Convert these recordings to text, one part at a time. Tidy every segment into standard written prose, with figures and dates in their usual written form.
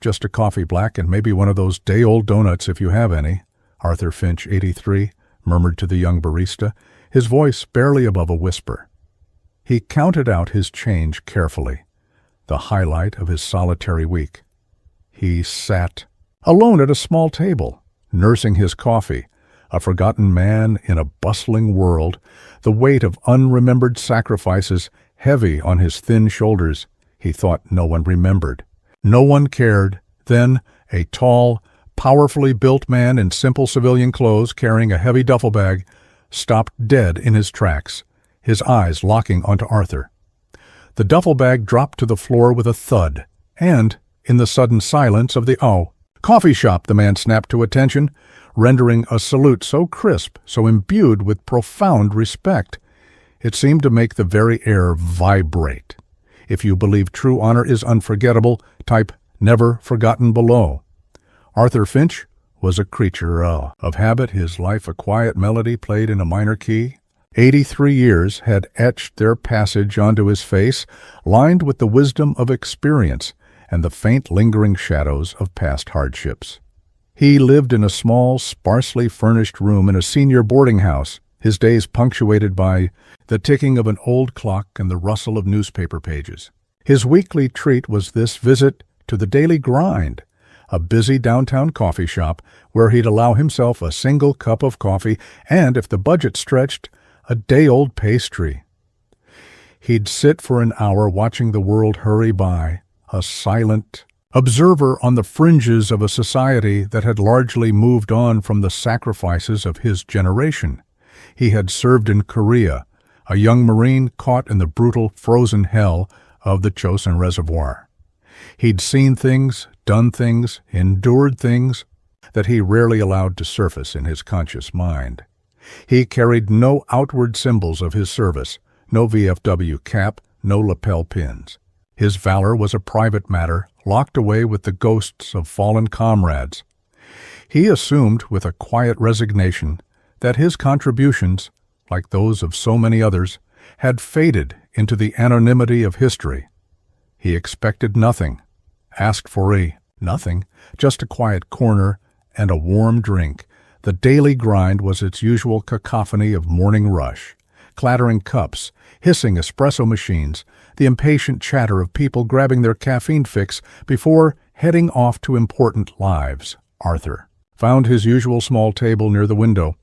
just a coffee black and maybe one of those day-old donuts if you have any," Arthur Finch, 83, murmured to the young barista, his voice barely above a whisper. He counted out his change carefully, the highlight of his solitary week. He sat alone at a small table, nursing his coffee, a forgotten man in a bustling world, the weight of unremembered sacrifices heavy on his thin shoulders. He thought no one remembered. No one cared. Then a tall, powerfully built man in simple civilian clothes carrying a heavy duffel bag stopped dead in his tracks, his eyes locking onto Arthur. The duffel bag dropped to the floor with a thud, and, in the sudden silence of the coffee shop, the man snapped to attention, rendering a salute so crisp, so imbued with profound respect. It seemed to make the very air vibrate. If you believe true honor is unforgettable, type "never forgotten" below. Arthur Finch was a creature of habit, his life a quiet melody played in a minor key. 83 years had etched their passage onto his face, lined with the wisdom of experience and the faint lingering shadows of past hardships. He lived in a small, sparsely furnished room in a senior boarding house, his days punctuated by the ticking of an old clock and the rustle of newspaper pages. His weekly treat was this visit to the daily grind, a busy downtown coffee shop where he'd allow himself a single cup of coffee and, if the budget stretched, a day-old pastry. He'd sit for an hour watching the world hurry by, a silent observer on the fringes of a society that had largely moved on from the sacrifices of his generation. He had served in Korea, a young Marine caught in the brutal frozen hell of the Chosin Reservoir. He'd seen things, done things, endured things that he rarely allowed to surface in his conscious mind. He carried no outward symbols of his service, no VFW cap, no lapel pins. His valor was a private matter, locked away with the ghosts of fallen comrades. He assumed with a quiet resignation that his contributions, like those of so many others, had faded into the anonymity of history. He expected nothing, asked for nothing, just a quiet corner and a warm drink. The daily grind was its usual cacophony of morning rush, clattering cups, hissing espresso machines, the impatient chatter of people grabbing their caffeine fix before heading off to important lives. Arthur found his usual small table near the window,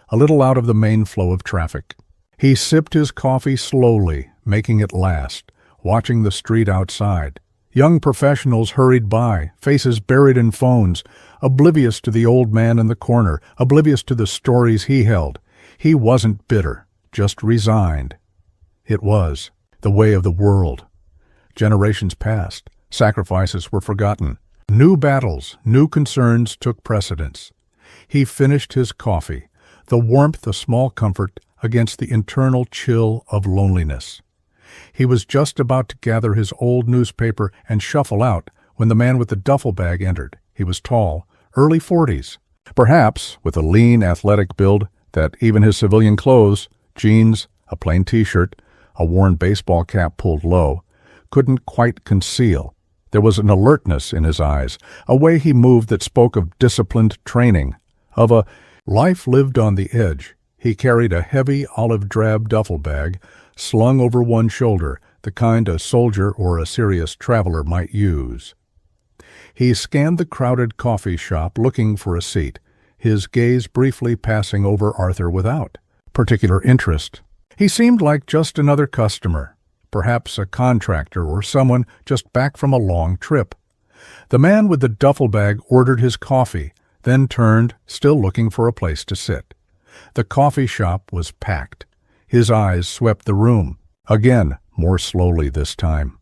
a little out of the main flow of traffic. He sipped his coffee slowly, making it last, watching the street outside. Young professionals hurried by, faces buried in phones, oblivious to the old man in the corner, oblivious to the stories he held. He wasn't bitter, just resigned. It was the way of the world. Generations passed, sacrifices were forgotten. New battles, new concerns took precedence. He finished his coffee, the warmth a small comfort against the internal chill of loneliness. He was just about to gather his old newspaper and shuffle out when the man with the duffel bag entered. He was tall, early 40s, perhaps with a lean, athletic build that even his civilian clothes, jeans, a plain t-shirt, a worn baseball cap pulled low, couldn't quite conceal. There was an alertness in his eyes, a way he moved that spoke of disciplined training, of a life lived on the edge. He carried a heavy olive-drab duffel bag slung over one shoulder, the kind a soldier or a serious traveler might use. He scanned the crowded coffee shop looking for a seat, his gaze briefly passing over Arthur without particular interest. He seemed like just another customer, perhaps a contractor or someone just back from a long trip. The man with the duffel bag ordered his coffee, then turned, still looking for a place to sit. The coffee shop was packed. His eyes swept the room, again, more slowly this time.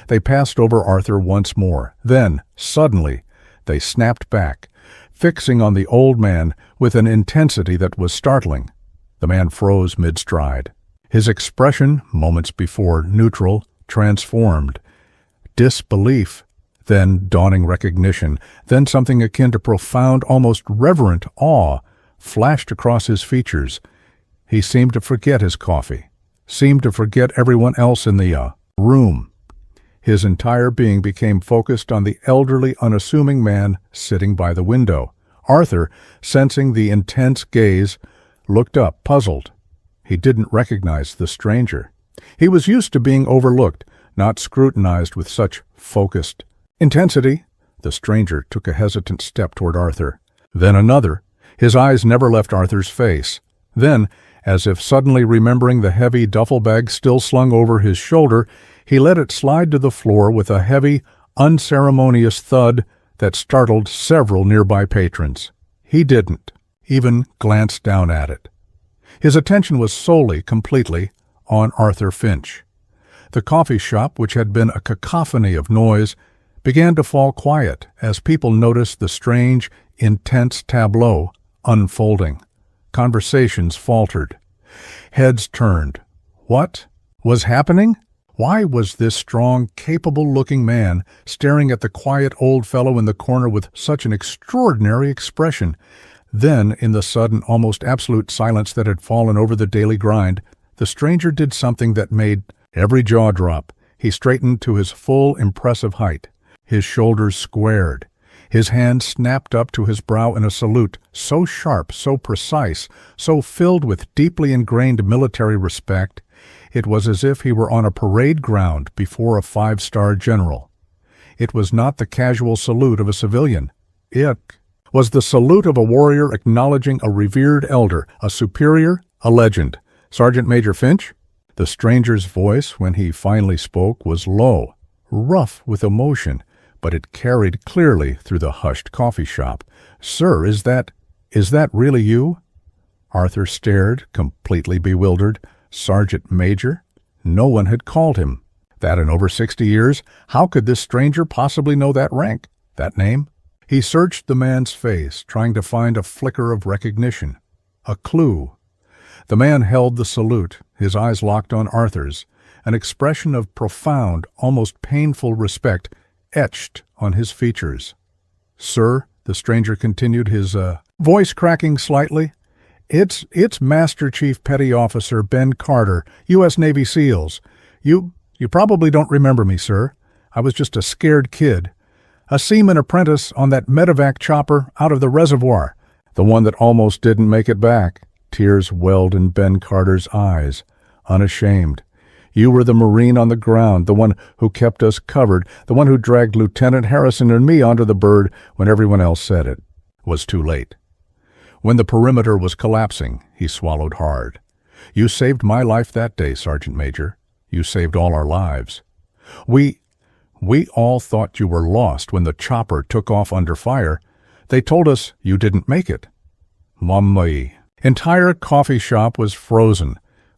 They passed over Arthur once more. Then, suddenly, they snapped back, fixing on the old man with an intensity that was startling. The man froze mid-stride. His expression, moments before neutral, transformed. Disbelief, then dawning recognition, then something akin to profound, almost reverent awe flashed across his features. He seemed to forget his coffee, seemed to forget everyone else in the room. His entire being became focused on the elderly, unassuming man sitting by the window. Arthur, sensing the intense gaze, looked up, puzzled. He didn't recognize the stranger. He was used to being overlooked, not scrutinized with such focused intensity. The stranger took a hesitant step toward Arthur. Then another. His eyes never left Arthur's face. Then, as if suddenly remembering the heavy duffel bag still slung over his shoulder, he let it slide to the floor with a heavy, unceremonious thud that startled several nearby patrons. He didn't even glance down at it. His attention was solely, completely, on Arthur Finch. The coffee shop, which had been a cacophony of noise, began to fall quiet as people noticed the strange, intense tableau unfolding. Conversations faltered. Heads turned. What was happening? Why was this strong, capable-looking man staring at the quiet old fellow in the corner with such an extraordinary expression? Then, in the sudden, almost absolute silence that had fallen over the daily grind, the stranger did something that made every jaw drop. He straightened to his full, impressive height. His shoulders squared. His hand snapped up to his brow in a salute so sharp, so precise, so filled with deeply ingrained military respect, it was as if he were on a parade ground before a five-star general. It was not the casual salute of a civilian. It was the salute of a warrior acknowledging a revered elder, a superior, a legend. "Sergeant Major Finch?" The stranger's voice, when he finally spoke, was low, rough with emotion, but it carried clearly through the hushed coffee shop. "Sir, is that really you?" Arthur stared, completely bewildered. Sergeant Major? No one had called him that in over 60 years. How could this stranger possibly know that rank, that name? He searched the man's face, trying to find a flicker of recognition, a clue. The man held the salute, his eyes locked on Arthur's, an expression of profound, almost painful respect etched on his features. "Sir," the stranger continued, his voice cracking slightly, It's Master Chief Petty Officer Ben Carter, U.S. Navy SEALs. You probably don't remember me, sir. I was just a scared kid. A seaman apprentice on that medevac chopper out of the reservoir. The one that almost didn't make it back." Tears welled in Ben Carter's eyes, unashamed. "You were the Marine on the ground, the one who kept us covered, the one who dragged Lieutenant Harrison and me onto the bird when everyone else said it was too late. When the perimeter was collapsing," he swallowed hard. "You saved my life that day, Sergeant Major. You saved all our lives. We all thought you were lost when the chopper took off under fire. They told us you didn't make it." Mamma. Entire coffee shop was frozen,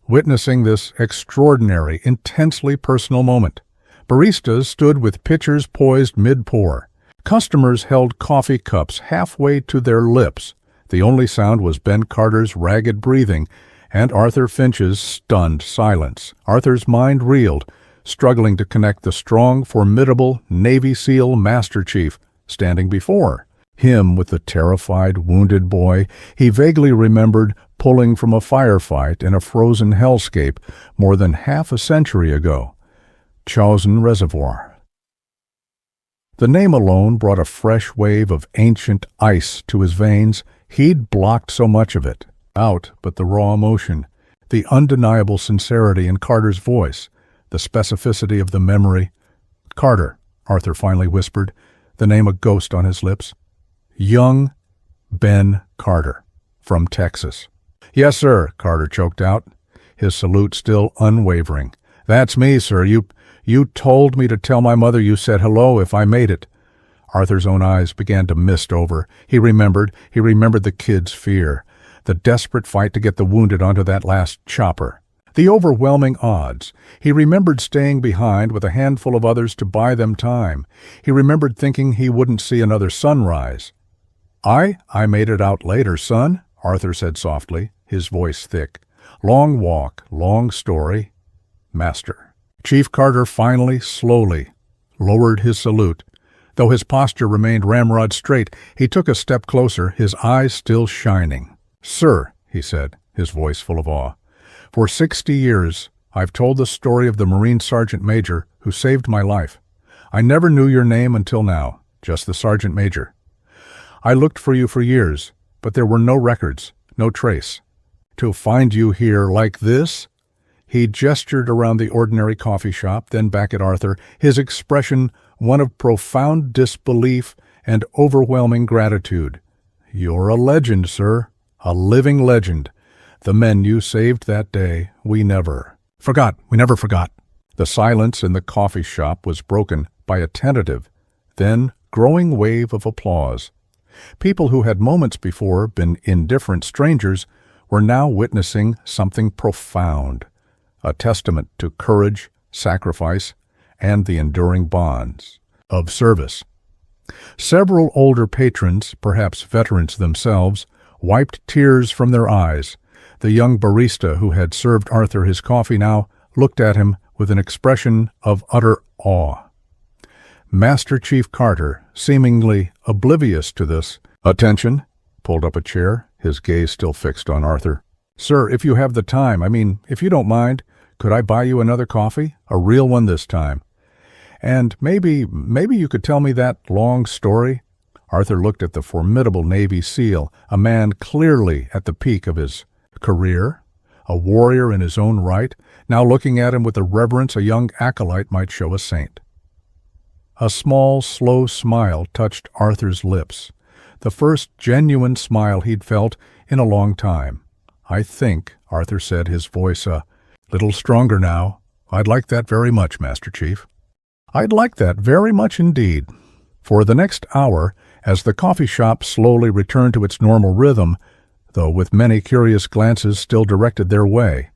witnessing this extraordinary, intensely personal moment. Baristas stood with pitchers poised mid-pour. Customers held coffee cups halfway to their lips. The only sound was Ben Carter's ragged breathing and Arthur Finch's stunned silence. Arthur's mind reeled, struggling to connect the strong, formidable Navy SEAL Master Chief standing before him with the terrified, wounded boy he vaguely remembered pulling from a firefight in a frozen hellscape more than half a century ago. Chosin Reservoir. The name alone brought a fresh wave of ancient ice to his veins. He'd blocked so much of it out, but the raw emotion, the undeniable sincerity in Carter's voice, the specificity of the memory. "Carter," Arthur finally whispered, the name a ghost on his lips. "Young Ben Carter, from Texas." "Yes, sir," Carter choked out, his salute still unwavering. "That's me, sir. You told me to tell my mother you said hello if I made it." Arthur's own eyes began to mist over. He remembered the kid's fear, the desperate fight to get the wounded onto that last chopper, the overwhelming odds. He remembered staying behind with a handful of others to buy them time. He remembered thinking he wouldn't see another sunrise. I made it out later, son," Arthur said softly, his voice thick. "Long walk, long story. Master." Chief Carter finally, slowly, lowered his salute. Though his posture remained ramrod straight, he took a step closer, his eyes still shining. "Sir," he said, his voice full of awe, "for 60 years I've told the story of the Marine Sergeant Major who saved my life. I never knew your name until now, just the sergeant major. I looked for you for years, but there were no records, no trace. To find you here like this?" He gestured around the ordinary coffee shop, then back at Arthur, his expression one of profound disbelief and overwhelming gratitude. "You're a legend, sir, a living legend. The men you saved that day, we never forgot. The silence in the coffee shop was broken by a tentative, then growing wave of applause. People who had moments before been indifferent strangers were now witnessing something profound, a testament to courage, sacrifice, and the enduring bonds of service. Several older patrons, perhaps veterans themselves, wiped tears from their eyes. The young barista who had served Arthur his coffee now looked at him with an expression of utter awe. Master Chief Carter, seemingly oblivious to this attention, pulled up a chair, his gaze still fixed on Arthur. "Sir, if you have the time, if you don't mind, could I buy you another coffee? A real one this time. And maybe you could tell me that long story?" Arthur looked at the formidable Navy SEAL, a man clearly at the peak of his career, a warrior in his own right, now looking at him with the reverence a young acolyte might show a saint. A small, slow smile touched Arthur's lips, the first genuine smile he'd felt in a long time. "I think," Arthur said, his voice a little stronger now, "I'd like that very much, Master Chief." "I'd like that very much indeed." For the next hour, as the coffee shop slowly returned to its normal rhythm, though with many curious glances still directed their way,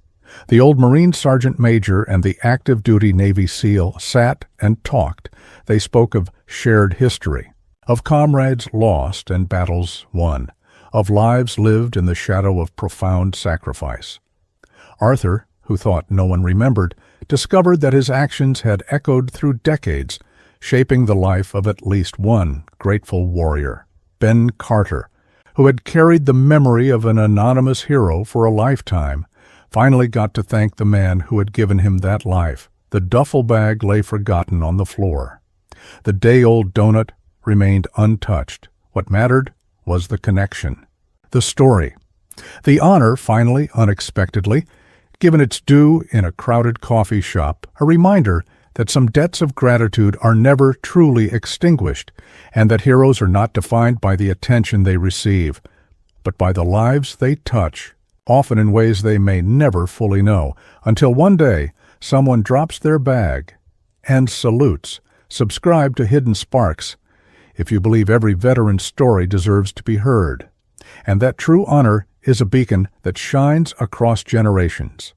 the old Marine Sergeant Major and the active-duty Navy SEAL sat and talked. They spoke of shared history, of comrades lost and battles won, of lives lived in the shadow of profound sacrifice. Arthur, who thought no one remembered, discovered that his actions had echoed through decades, shaping the life of at least one grateful warrior, Ben Carter, who had carried the memory of an anonymous hero for a lifetime, finally got to thank the man who had given him that life. The duffel bag lay forgotten on the floor. The day-old donut remained untouched. What mattered was the connection, the story. The honor finally, unexpectedly, given its due in a crowded coffee shop, a reminder that some debts of gratitude are never truly extinguished, and that heroes are not defined by the attention they receive, but by the lives they touch, often in ways they may never fully know, until one day someone drops their bag and salutes. Subscribe to Hidden Sparks if you believe every veteran's story deserves to be heard, and that true honor is a beacon that shines across generations.